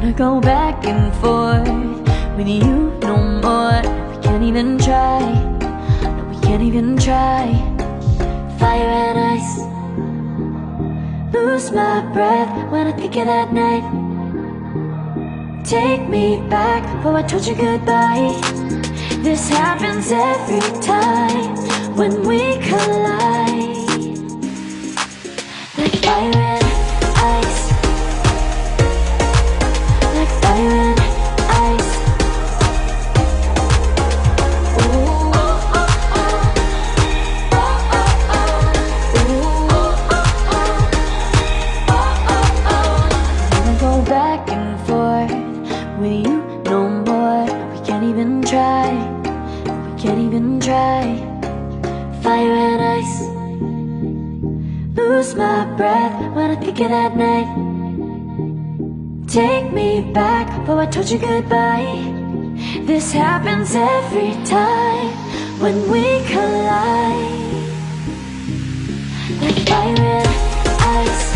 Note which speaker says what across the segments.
Speaker 1: wanna go back and forth with you no more. We can't even try, no, we can't even try. Fire and ice, lose my breath when I think of that night. Take me back before I told you goodbye. This happens every time when we collide. Like fire and ice, like fire and ice. Ooh, oh, oh, oh. Oh, oh, oh. Ooh, oh, oh, oh. Oh, oh, oh. I wanna go back and forth with you no more. We can't even try, we can't even try. Fire and ice, lose my breath when I think of that night. Take me back before I told you goodbye. This happens every time when we collide. Like fire and ice.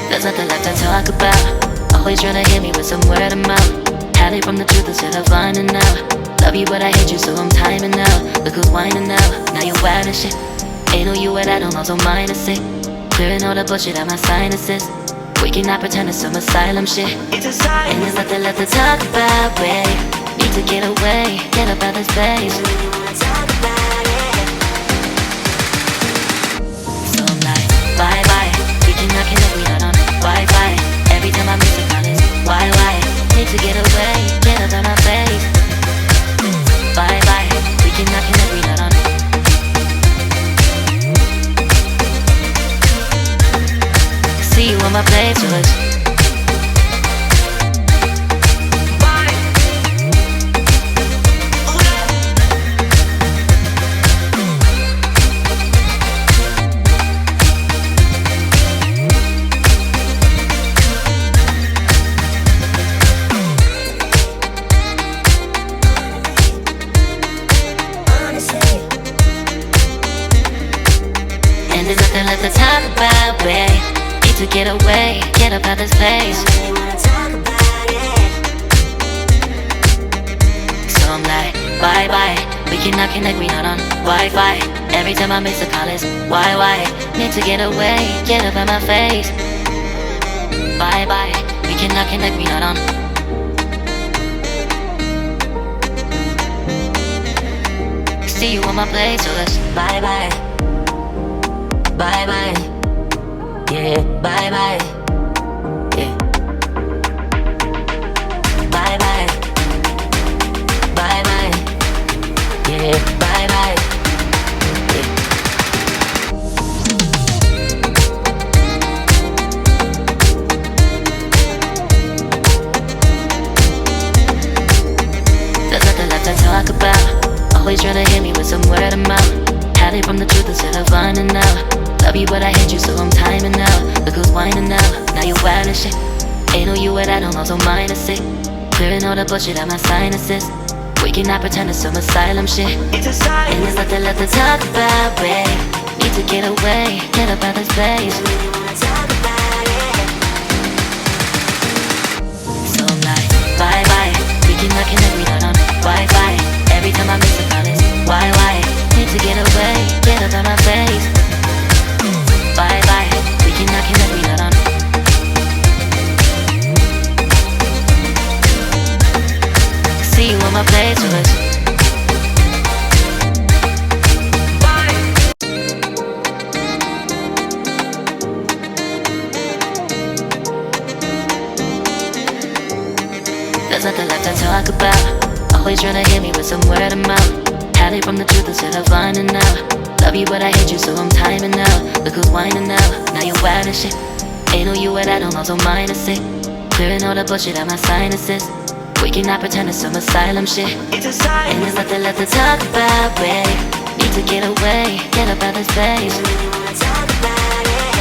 Speaker 2: There's nothing left to talk about. Always trying to hit me with some word of mouth. Hide from the truth instead of finding out. Love you but I hate you so I'm timing out. Look who's whining now, now you wild and shit. Ain't no you without no so minus it. Clearing all the bullshit out my sinuses. We cannot pretend it's some asylum shit. And there's nothing left to talk about, babe. Need to get away, get up out of space. So I'm like, bye bye. We cannot connect, we not on Wi-Fi. Every time I miss a call it's why? Need to get away, get up out my face. Bye bye. We cannot connect, we not on see you on my playlist. And there's nothing left to talk about, babe. Need to get away, get up out this place. So I'm like, bye bye. We cannot connect, we not on Wi-Fi. Every time I miss a call it's why? Need to get away, get up out my face. Bye bye. We cannot connect, we not on. See you on my place, so let's bye bye. Bye bye. Yeah, bye bye. Yeah. Bye bye. Bye bye. Yeah, bye bye. Yeah. There's nothing left to talk about. Always trying to hit me with some word of mouth. Hide from the truth instead of finding out. Love you but I hate you so I'm timing out. Look who's whining now, now you wild as shit. Ain't no you without home, so minus it. Clearing all the bullshit out my sinuses. We cannot pretend it's some asylum shit. It's a sign. And there's nothing left to talk about, babe. Need to get away, get up out this place. Really wanna talk about it. So I'm like, bye bye. We cannot connect, we not on Wi-Fi. Every time I miss a call it's why? Need to get away, get up out my face. Bye bye. We cannot connect, we not on. See you on my place, so let's bye. There's nothing left to talk about. Always trying to hit me with some word of mouth. Hide it from the truth instead of finding out. Love you but I hate you so I'm timing out. Look who's whining now, now you wild as shit. Ain't no you without home, so minus it. Clearing all the bullshit out my sinuses. We cannot pretend it's some asylum shit. It's a sign. And there's nothing left to talk about, babe. Need to get away, get up out this place. Really wanna talk about it.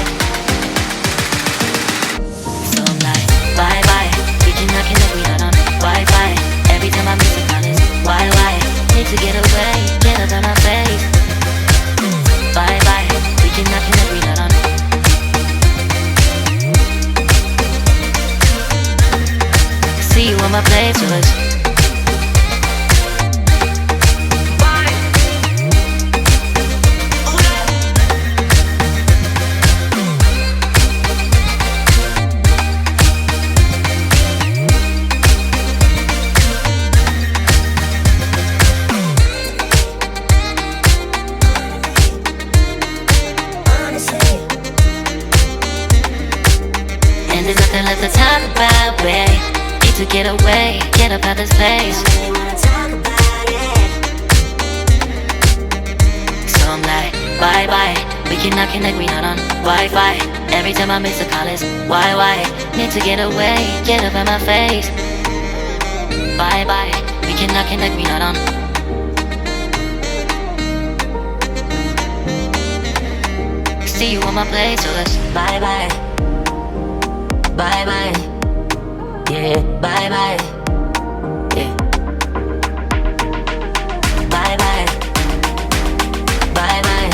Speaker 2: So I'm like, bye bye. We cannot connect, we not on Wi-Fi. Every time I miss a call it's why? Need to get away, get up out my face. Bye bye. We cannot connect, we not on. See you on my place, so let's bye. And there's nothing left to talk about, babe. To get away, get up out this place. I really wanna talk about it. So I'm like, bye bye. We cannot connect, we not on Wi-Fi. Every time I miss a call it's why? Need to get away, get up out my face. Bye bye. We cannot connect, we not on. See you on my place, so let's bye bye. Bye bye. Yeah, bye bye. Yeah. Bye bye. Bye bye.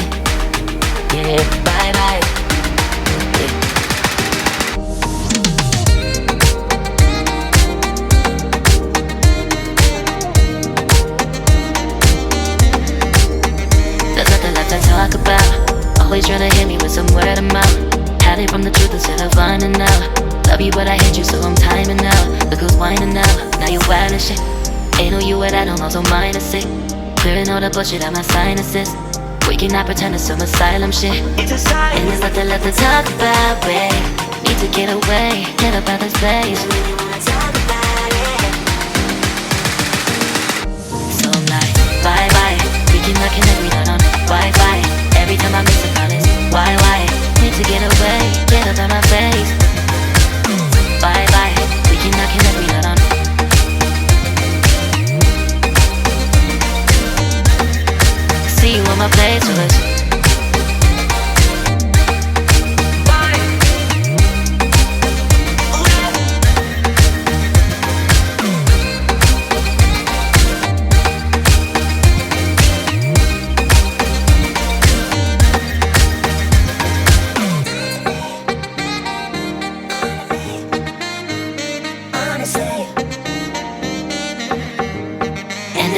Speaker 2: Yeah, bye bye. Yeah. There's nothing left to talk about. Always trying to hit me with some word of mouth. Hide it from the truth instead of finding out. Love you but I hate you so I'm timing out. Look who's whining now, now you wild as shit. Ain't no you without home, so minus it. Clearing all the bullshit out my sinuses. We cannot pretend it's some asylum shit. It's a sign. And there's nothing left to talk about, babe. Need to get away, get up out this place. Really wanna talk about it. So I'm like, bye bye. We cannot connect, we not on Wi-Fi. Every time I miss a call it's why? Need to get away, get up out my face. Bye bye. We cannot connect, we not on. See you on my place, so let's bye.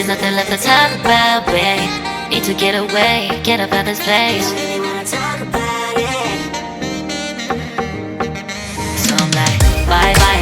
Speaker 2: nothing left to talk about, babe. Need to get away, get up out this place.
Speaker 3: I really wanna talk about it.
Speaker 2: So I'm like, bye bye,